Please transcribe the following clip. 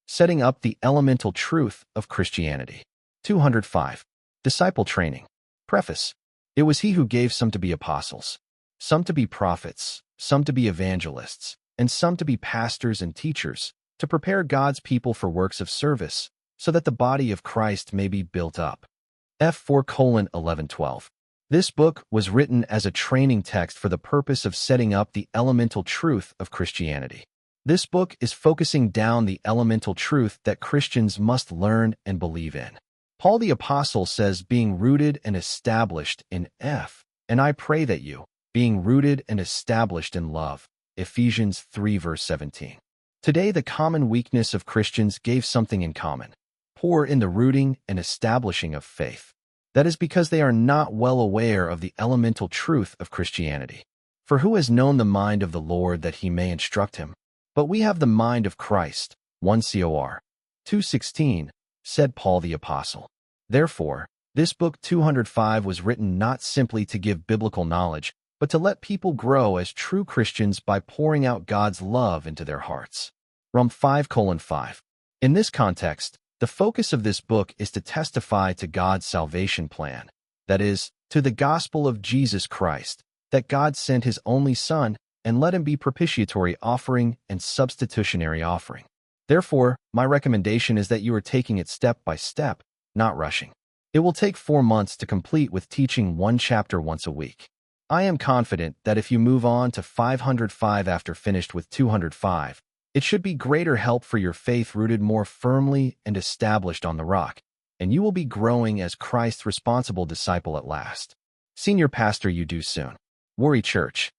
Setting up the elemental truth of Christianity. 205. Disciple training. Preface. It was he who gave some to be apostles, some to be prophets, some to be evangelists, and some to be pastors and teachers, to prepare God's people for works of service, so that the body of Christ may be built up. F4:11-12. This book was written as a training text for the purpose of setting up the elemental truth of Christianity. This book is focusing down the elemental truth that Christians must learn and believe in. Paul the Apostle says, being rooted and established in F, and I pray that you, being rooted and established in love. Ephesians 3:17. Today, the common weakness of Christians gave something in common: poor in the rooting and establishing of faith. That is because they are not well aware of the elemental truth of Christianity. For who has known the mind of the Lord that he may instruct him? But we have the mind of Christ. 1 Cor. 2:16, said Paul the Apostle. Therefore, this book 205 was written not simply to give biblical knowledge, but to let people grow as true Christians by pouring out God's love into their hearts. Rom 5:5. In this context, the focus of this book is to testify to God's salvation plan, that is, to the gospel of Jesus Christ, that God sent his only Son and let him be propitiatory offering and substitutionary offering. Therefore, my recommendation is that you are taking it step by step, not rushing. It will take 4 months to complete with teaching one chapter once a week. I am confident that if you move on to 505 after finished with 205, it should be greater help for your faith rooted more firmly and established on the rock, and you will be growing as Christ's responsible disciple at last. Senior Pastor, you do soon. Worry Church.